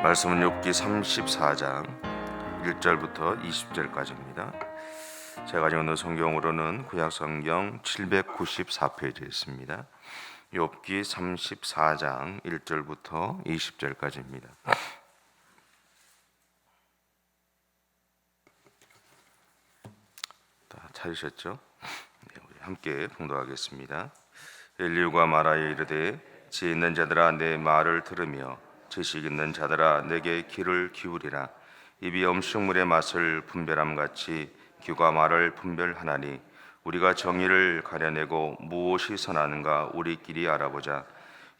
말씀은 욥기 34장 1절부터 20절까지입니다. 제가 가지고 있는 성경으로는 구약성경 794페이지에 있습니다. 욥기 34장 1절부터 20절까지입니다. 다 찾으셨죠? 네, 우리 함께 봉독하겠습니다. 엘리후가 말하여 이르되 지혜 있는 자들아 내 말을 들으며 지식 있는 자들아 내게 귀를 기울이라. 입이 음식물의 맛을 분별함같이 귀가 말을 분별하나니 우리가 정의를 가려내고 무엇이 선하는가 우리끼리 알아보자.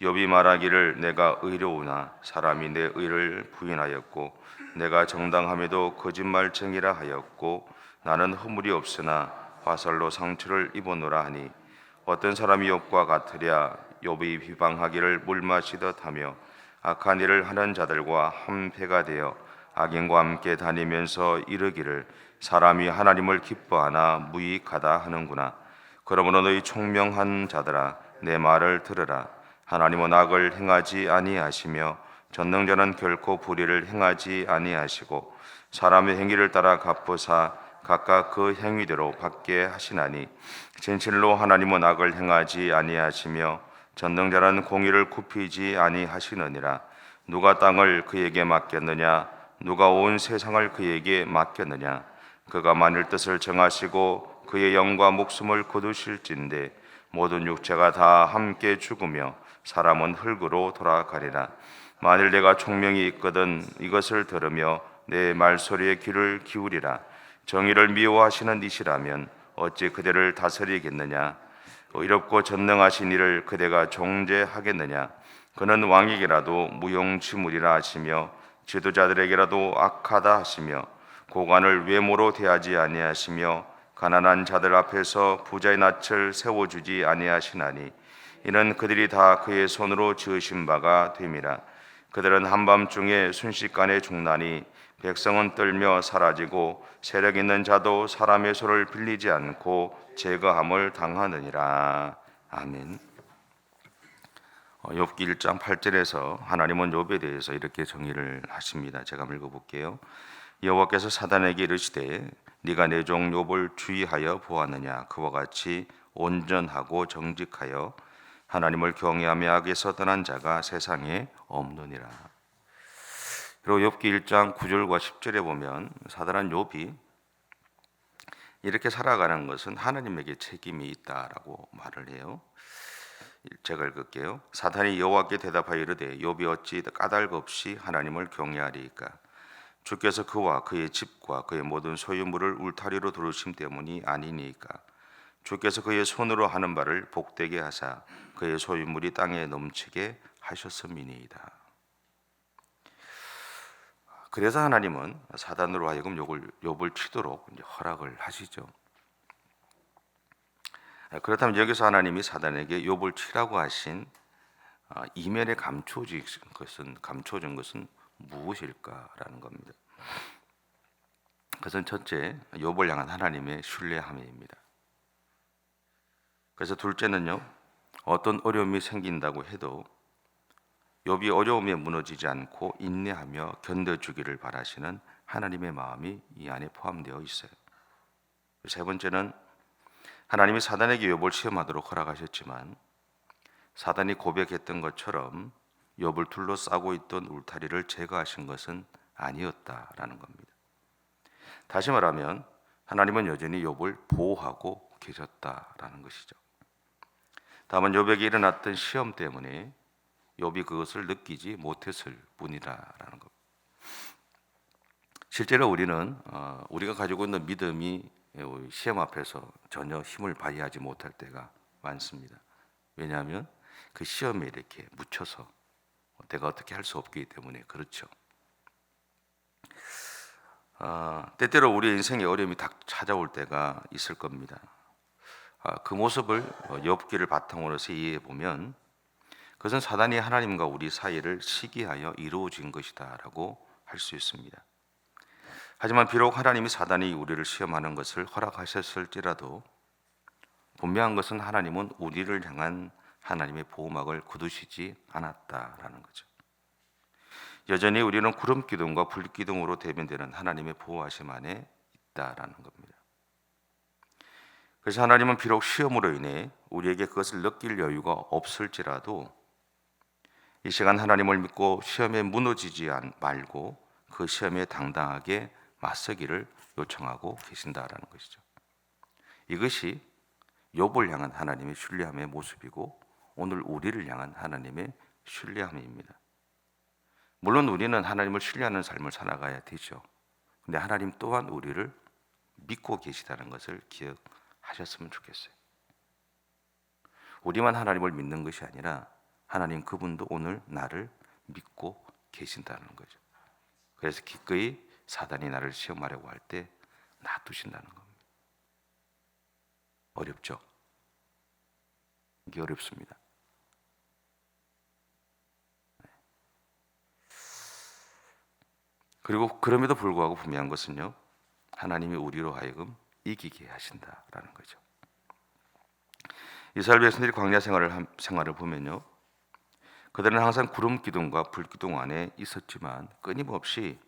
욥이 말하기를 내가 의로우나 사람이 내 의를 부인하였고 내가 정당함에도 거짓말쟁이라 하였고 나는 허물이 없으나 화살로 상처를 입었노라 하니 어떤 사람이 욥과 같으랴. 욥이 비방하기를 물 마시듯 하며 악한 일을 하는 자들과 한패가 되어 악인과 함께 다니면서 이르기를 사람이 하나님을 기뻐하나 무익하다 하는구나. 그러므로 너희 총명한 자들아 내 말을 들으라. 하나님은 악을 행하지 아니하시며 전능자는 결코 불의를 행하지 아니하시고 사람의 행위를 따라 갚으사 각각 그 행위대로 받게 하시나니 진실로 하나님은 악을 행하지 아니하시며 전능자는 공의를 굽히지 아니하시느니라. 누가 땅을 그에게 맡겼느냐? 누가 온 세상을 그에게 맡겼느냐? 그가 만일 뜻을 정하시고 그의 영과 목숨을 거두실진데 모든 육체가 다 함께 죽으며 사람은 흙으로 돌아가리라. 만일 내가 총명이 있거든 이것을 들으며 내 말소리에 귀를 기울이라. 정의를 미워하시는 이시라면 어찌 그대를 다스리겠느냐? 의롭고 전능하신 이를 그대가 정죄하겠느냐? 그는 왕에게라도 무용지물이라 하시며 지도자들에게라도 악하다 하시며 고관을 외모로 대하지 아니하시며 가난한 자들 앞에서 부자의 낯을 세워주지 아니하시나니 이는 그들이 다 그의 손으로 지으신 바가 됨이라. 그들은 한밤중에 순식간에 죽나니 백성은 떨며 사라지고 세력 있는 자도 사람의 소를 빌리지 않고 제거함을 당하느니라. 아멘. 욥기 1장 8절에서 하나님은 욥에 대해서 이렇게 정의를 하십니다. 제가 읽어볼게요. 여호와께서 사단에게 이르시되 네가 내 종 욥을 주의하여 보았느냐? 그와 같이 온전하고 정직하여 하나님을 경외하며 악에서 떠난 자가 세상에 없느니라. 그리고 욥기 1장 9절과 10절에 보면 사단은 욥이 이렇게 살아가는 것은 하나님에게 책임이 있다라고 말을 해요. 제가 읽을게요. 사탄이 여호와께 대답하여 이르되 욥이 어찌 까닭 없이 하나님을 경외하리이까? 주께서 그와 그의 집과 그의 모든 소유물을 울타리로 두르심 때문이 아니니까? 주께서 그의 손으로 하는 바를 복되게 하사 그의 소유물이 땅에 넘치게 하셨음이니이다. 그래서 하나님은 사단으로 하여금 욥을 치도록 허락을 하시죠. 그렇다면 여기서 하나님이 사단에게 욥을 치라고 하신 이면에 감춰진 것은 무엇일까라는 겁니다. 그것은 첫째, 욥을 향한 하나님의 신뢰함입니다. 그래서 둘째는요, 어떤 어려움이 생긴다고 해도 욥이 어려움에 무너지지 않고 인내하며 견뎌주기를 바라시는 하나님의 마음이 이 안에 포함되어 있어요. 세 번째는 하나님이 사단에게 욥을 시험하도록 허락하셨지만 사단이 고백했던 것처럼 욥을 둘러싸고 있던 울타리를 제거하신 것은 아니었다라는 겁니다. 다시 말하면 하나님은 여전히 욥을 보호하고 계셨다라는 것이죠. 다만 욥에게 일어났던 시험 때문에 욥이 그것을 느끼지 못했을 뿐이다라는 것. 실제로 우리가 가지고 있는 믿음이 시험 앞에서 전혀 힘을 발휘하지 못할 때가 많습니다. 왜냐하면 그 시험에 이렇게 묻혀서 내가 어떻게 할 수 없기 때문에 그렇죠. 때때로 우리 인생에 어려움이 딱 찾아올 때가 있을 겁니다. 그 모습을 욥기를 바탕으로 해서 이해해 보면 그것은 사단이 하나님과 우리 사이를 시기하여 이루어진 것이다라고 할 수 있습니다. 하지만 비록 하나님이 사단이 우리를 시험하는 것을 허락하셨을지라도 분명한 것은 하나님은 우리를 향한 하나님의 보호막을 거두시지 않았다라는 거죠. 여전히 우리는 구름 기둥과 불 기둥으로 대변되는 하나님의 보호하심 안에 있다라는 겁니다. 그래서 하나님은 비록 시험으로 인해 우리에게 그것을 느낄 여유가 없을지라도 이 시간 하나님을 믿고 시험에 무너지지 말고 그 시험에 당당하게 맞서기를 요청하고 계신다라는 것이죠. 이것이 욥을 향한 하나님의 신뢰함의 모습이고 오늘 우리를 향한 하나님의 신뢰함입니다. 물론 우리는 하나님을 신뢰하는 삶을 살아가야 되죠. 근데 하나님 또한 우리를 믿고 계시다는 것을 기억하셨으면 좋겠어요. 우리만 하나님을 믿는 것이 아니라 하나님 그분도 오늘 나를 믿고 계신다는 거죠. 그래서 기꺼이 사단이 나를 시험하려고 할 때 놔두신다는 겁니다. 어렵죠? 이게 어렵습니다. 그리고 그럼에도 불구하고 분명한 것은요, 하나님이 우리로 하여금 이기게 하신다라는 거죠. 이스라엘 백성들이 광야 생활을 보면요, 그들은 항상 구름 기둥과 불 기둥 안에 있었지만 끊임없이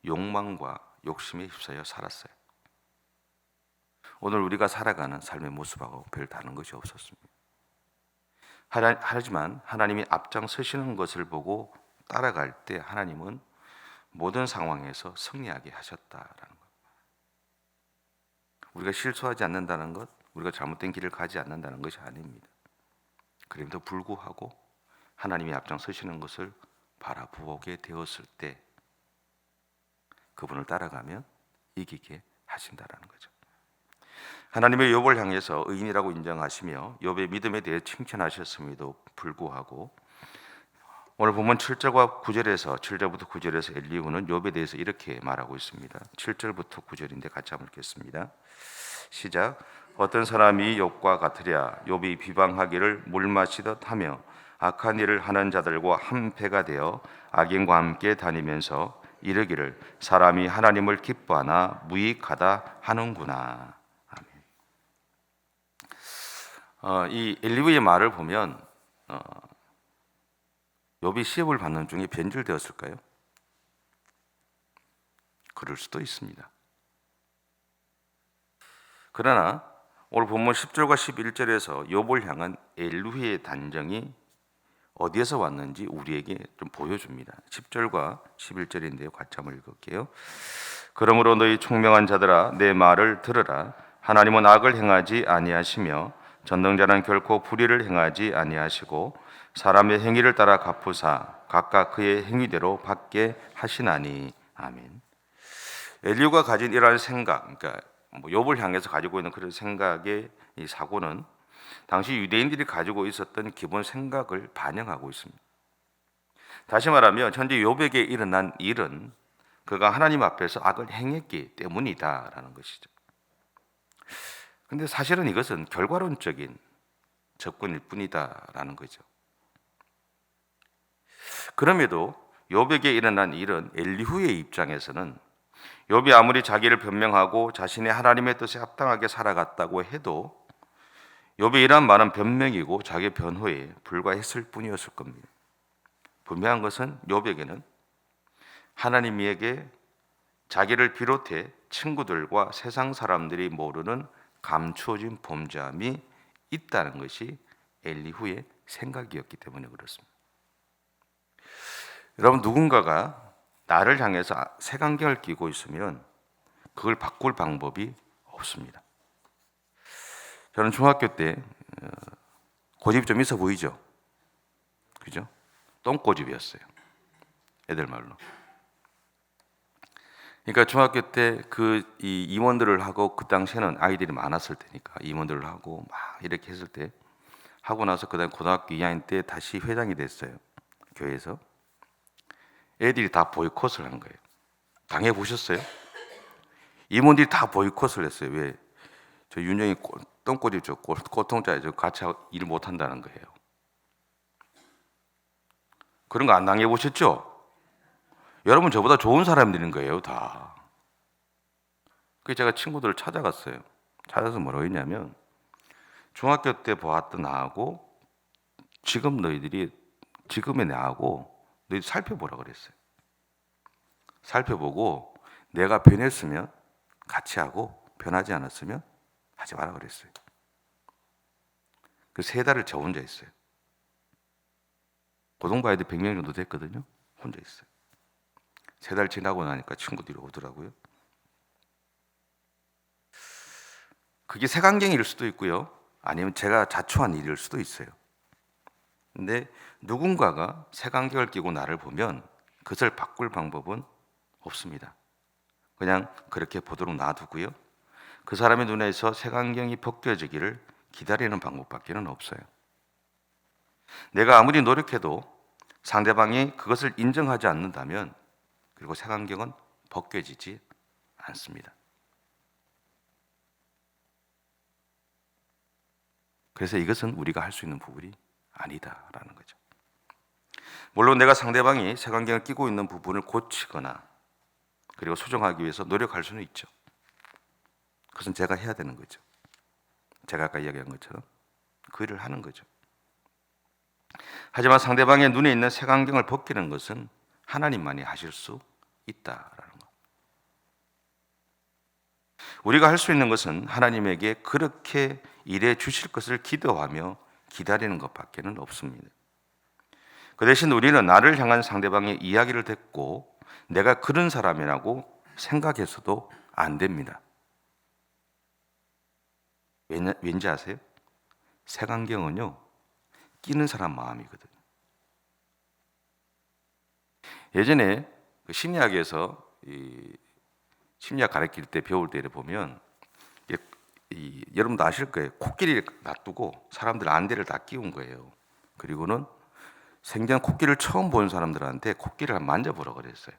욕망과 욕심에 휩싸여 살았어요. 오늘 우리가 살아가는 삶의 모습하고 별 다른 것이 없었습니다. 하지만 하나님이 앞장서시는 것을 보고 따라갈 때 하나님은 모든 상황에서 승리하게 하셨다라는 것. 우리가 실수하지 않는다는 것, 우리가 잘못된 길을 가지 않는다는 것이 아닙니다. 그럼에도 불구하고 하나님이 앞장서시는 것을 바라보게 되었을 때 그분을 따라가면 이기게 하신다라는 거죠. 하나님의 욥을 향해서 의인이라고 인정하시며 욥의 믿음에 대해 칭찬하셨음에도 불구하고 오늘 보면 7절과 9절에서 7절부터 9절에서 엘리후는 욥에 대해서 이렇게 말하고 있습니다. 7절부터 9절인데 같이 한번 읽겠습니다. 시작. 어떤 사람이 욥과 같으랴. 욥이 비방하기를 물 마시듯 하며 악한 일을 하는 자들과 한패가 되어 악인과 함께 다니면서 이르기를 사람이 하나님을 기뻐하나 무익하다 하는구나. 아멘. 이 엘리후의 말을 보면 욥이 시험을 받는 중에 변질되었을까요? 그럴 수도 있습니다. 그러나 오늘 본문 10절과 11절에서 욥을 향한 엘리후의 단정이 어디에서 왔는지 우리에게 좀 보여줍니다. 10절과 11절인데요. 같이 한번 읽을게요. 그러므로 너희 총명한 자들아 내 말을 들으라. 하나님은 악을 행하지 아니하시며 전능자는 결코 불의를 행하지 아니하시고 사람의 행위를 따라 갚으사 각각 그의 행위대로 받게 하시나니. 아멘. 엘리후가 가진 이러한 생각, 그러니까 욥을 향해서 가지고 있는 그런 생각의 이 사고는 당시 유대인들이 가지고 있었던 기본 생각을 반영하고 있습니다. 다시 말하면 현재 욥에게 일어난 일은 그가 하나님 앞에서 악을 행했기 때문이다라는 것이죠. 그런데 사실은 이것은 결과론적인 접근일 뿐이다라는 거죠. 그럼에도 욥에게 일어난 일은 엘리후의 입장에서는 욥이 아무리 자기를 변명하고 자신의 하나님의 뜻에 합당하게 살아갔다고 해도 욥의 이러한 말은 변명이고 자기 변호에 불과했을 뿐이었을 겁니다. 분명한 것은 욥에게는 하나님에게 자기를 비롯해 친구들과 세상 사람들이 모르는 감추어진 범죄함이 있다는 것이 엘리후의 생각이었기 때문에 그렇습니다. 여러분, 누군가가 나를 향해서 색안경을 끼고 있으면 그걸 바꿀 방법이 없습니다. 저는 중학교 때 고집이 좀 있어 보이죠? 그죠? 똥고집이었어요. 애들 말로. 그러니까 중학교 때 이 임원들을 하고, 그 당시에는 아이들이 많았을 테니까 임원들을 하고 막 이렇게 했을 때 하고 나서 그다음 고등학교 2학년 때 다시 회장이 됐어요. 교회에서. 애들이 다 보이콧을 한 거예요. 당해 보셨어요? 임원들이 다 보이콧을 했어요. 왜? 저 윤영이 똥꼬집 저 꼬통자에 저 같이 일 못 한다는 거예요. 그런 거 안 당해 보셨죠? 여러분 저보다 좋은 사람들인 거예요, 다. 그래서 제가 친구들을 찾아갔어요. 찾아서 뭐라고 했냐면 중학교 때 보았던 나하고 지금 너희들이 지금의 나하고 너희들 살펴보라 그랬어요. 살펴보고 내가 변했으면 같이 하고 변하지 않았으면 하지 마라 그랬어요. 그 3달을 저 혼자 했어요. 고등부 아이들 100명 정도 됐거든요. 혼자 있어요. 3달 지나고 나니까 친구들이 오더라고요. 그게 색안경일 수도 있고요. 아니면 제가 자초한 일일 수도 있어요. 근데 누군가가 색안경을 끼고 나를 보면 그것을 바꿀 방법은 없습니다. 그냥 그렇게 보도록 놔두고요. 그 사람의 눈에서 색안경이 벗겨지기를 기다리는 방법밖에는 없어요. 내가 아무리 노력해도 상대방이 그것을 인정하지 않는다면 그리고 색안경은 벗겨지지 않습니다. 그래서 이것은 우리가 할 수 있는 부분이 아니다라는 거죠. 물론 내가 상대방이 색안경을 끼고 있는 부분을 고치거나 그리고 수정하기 위해서 노력할 수는 있죠. 그것은 제가 해야 되는 거죠. 제가 아까 이야기한 것처럼 그 일을 하는 거죠. 하지만 상대방의 눈에 있는 색안경을 벗기는 것은 하나님만이 하실 수 있다라는 것. 우리가 할 수 있는 것은 하나님에게 그렇게 일해 주실 것을 기도하며 기다리는 것밖에는 없습니다. 그 대신 우리는 나를 향한 상대방의 이야기를 듣고 내가 그런 사람이라고 생각해서도 안 됩니다. 왠지 아세요? 색안경은요, 끼는 사람 마음이거든요. 예전에 그 심리학에서 심리학 가르칠 때 배울 때를 보면 여러분도 아실 거예요. 코끼리를 놔두고 사람들 안대를 다 끼운 거예요. 그리고는 생전 코끼리를 처음 본 사람들한테 코끼리를 만져보라 그랬어요.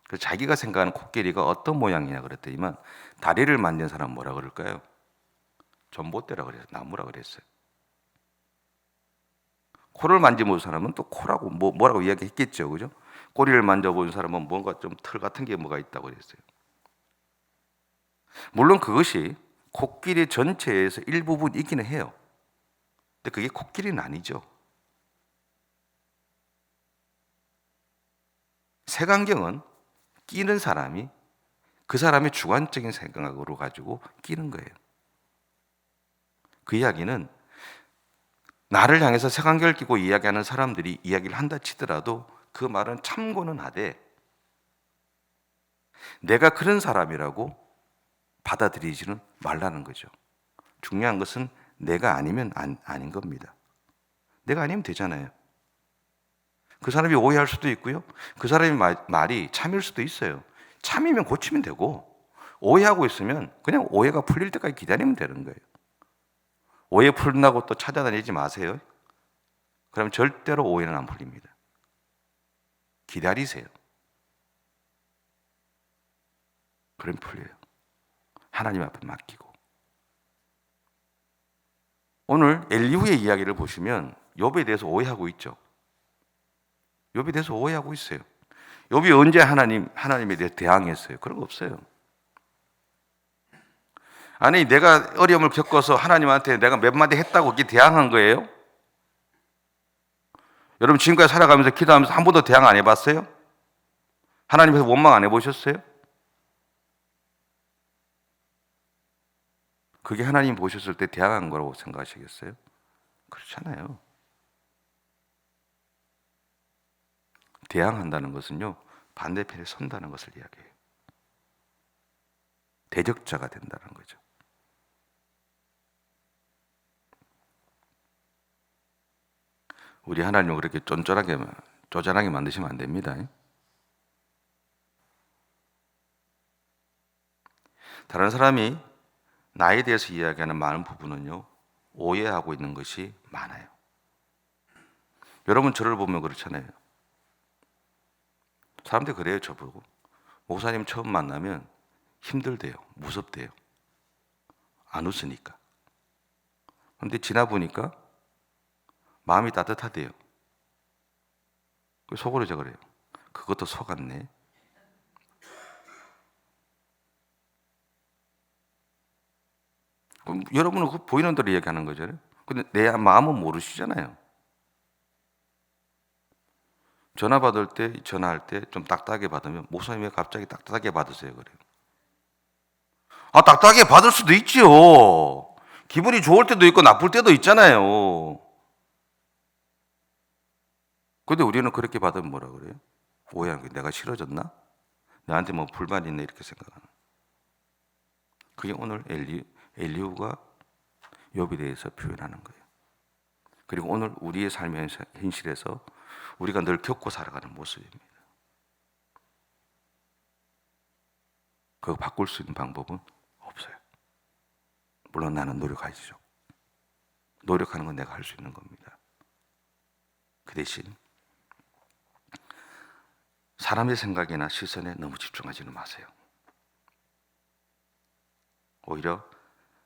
그래서 자기가 생각하는 코끼리가 어떤 모양이냐 그랬더니만 다리를 만진 사람 뭐라 그럴까요? 전봇대라 그랬어요. 나무라 그랬어요. 코를 만져본 사람은 또 코라고 뭐라고 이야기했겠죠, 그죠? 꼬리를 만져본 사람은 뭔가 좀 털 같은 게 뭐가 있다고 그랬어요. 물론 그것이 코끼리 전체에서 일부분이기는 해요. 근데 그게 코끼리는 아니죠. 색안경은 끼는 사람이 그 사람의 주관적인 생각으로 가지고 끼는 거예요. 그 이야기는 나를 향해서 색안경을 끼고 이야기하는 사람들이 이야기를 한다 치더라도 그 말은 참고는 하되 내가 그런 사람이라고 받아들이지는 말라는 거죠. 중요한 것은 내가 아니면 아닌 겁니다. 내가 아니면 되잖아요. 그 사람이 오해할 수도 있고요. 그 사람의 말이 참일 수도 있어요. 참이면 고치면 되고 오해하고 있으면 그냥 오해가 풀릴 때까지 기다리면 되는 거예요. 오해 풀린다고 또 찾아다니지 마세요. 그럼 절대로 오해는 안 풀립니다. 기다리세요. 그럼 풀려요. 하나님 앞에 맡기고. 오늘 엘리후의 이야기를 보시면 욥에 대해서 오해하고 있죠. 욥에 대해서 오해하고 있어요. 욥이 언제 하나님에 대해 대항했어요? 그런 거 없어요. 아니 내가 어려움을 겪어서 하나님한테 내가 몇 마디 했다고 그게 대항한 거예요? 여러분 지금까지 살아가면서 기도하면서 한 번도 대항 안 해봤어요? 하나님께서 원망 안 해보셨어요? 그게 하나님 보셨을 때 대항한 거라고 생각하시겠어요? 그렇잖아요. 대항한다는 것은요, 반대편에 선다는 것을 이야기해요. 대적자가 된다는 거죠. 우리 하나님을 그렇게 쪼잔하게 만드시면 안 됩니다. 다른 사람이 나에 대해서 이야기하는 많은 부분은요, 오해하고 있는 것이 많아요. 여러분 저를 보면 그렇잖아요. 사람들이 그래요, 저보고. 목사님 처음 만나면 힘들대요, 무섭대요. 안 웃으니까. 그런데 지나보니까 마음이 따뜻하대요. 속으로 저 그래요. 그것도 속았네. 여러분은 그 보이는 대로 얘기하는 거잖아요. 근데 내 마음은 모르시잖아요. 전화 받을 때, 전화할 때 좀 딱딱하게 받으면 목사님 왜 갑자기 딱딱하게 받으세요? 그래요. 아, 딱딱하게 받을 수도 있지요. 기분이 좋을 때도 있고 나쁠 때도 있잖아요. 근데 우리는 그렇게 받으면 뭐라 그래요? 오해한 게 내가 싫어졌나? 나한테 뭐 불만 있네 이렇게 생각하는. 그게 오늘 엘리후가 욥에 대해서 표현하는 거예요. 그리고 오늘 우리의 삶의 현실에서 우리가 늘 겪고 살아가는 모습입니다. 그거 바꿀 수 있는 방법은 없어요. 물론 나는 노력하시죠. 노력하는 건 내가 할 수 있는 겁니다. 그 대신 사람의 생각이나 시선에 너무 집중하지는 마세요. 오히려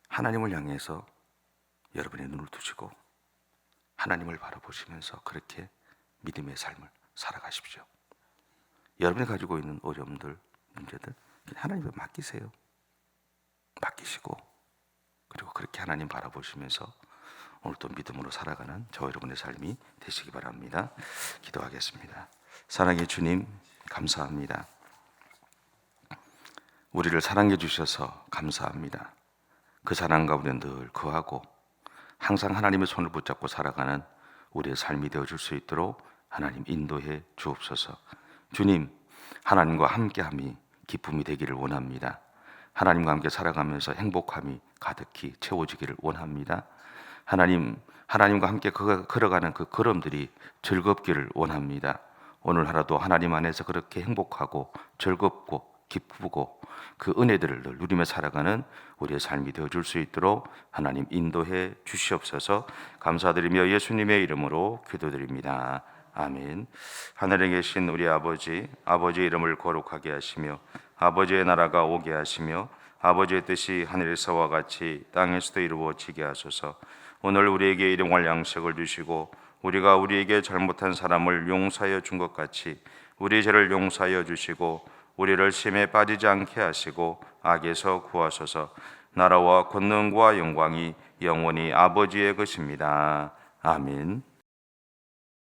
하나님을 향해서 여러분의 눈을 두시고 하나님을 바라보시면서 그렇게 믿음의 삶을 살아가십시오. 여러분이 가지고 있는 어려움들, 문제들 하나님께 맡기세요. 맡기시고 그리고 그렇게 하나님 바라보시면서 오늘 또 믿음으로 살아가는 저 여러분의 삶이 되시기 바랍니다. 기도하겠습니다. 사랑의 주님, 감사합니다. 우리를 사랑해 주셔서 감사합니다. 그 사랑 가운데 늘 거하고 항상 하나님의 손을 붙잡고 살아가는 우리의 삶이 되어줄 수 있도록 하나님 인도해 주옵소서. 주님, 하나님과 함께함이 기쁨이 되기를 원합니다. 하나님과 함께 살아가면서 행복함이 가득히 채워지기를 원합니다. 하나님과 함께 걸어가는 그 걸음들이 즐겁기를 원합니다. 오늘 하루도 하나님 안에서 그렇게 행복하고 즐겁고 기쁘고 그 은혜들을 늘 누리며 살아가는 우리의 삶이 되어줄 수 있도록 하나님 인도해 주시옵소서. 감사드리며 예수님의 이름으로 기도드립니다. 아멘. 하늘에 계신 우리 아버지, 아버지의 이름을 거룩하게 하시며 아버지의 나라가 오게 하시며 아버지의 뜻이 하늘에서와 같이 땅에서도 이루어지게 하소서. 오늘 우리에게 일용할 양식을 주시고 우리가 우리에게 잘못한 사람을 용서하여 준 것 같이 우리 죄를 용서하여 주시고 우리를 시험에 빠지지 않게 하시고 악에서 구하소서. 나라와 권능과 영광이 영원히 아버지의 것입니다. 아멘.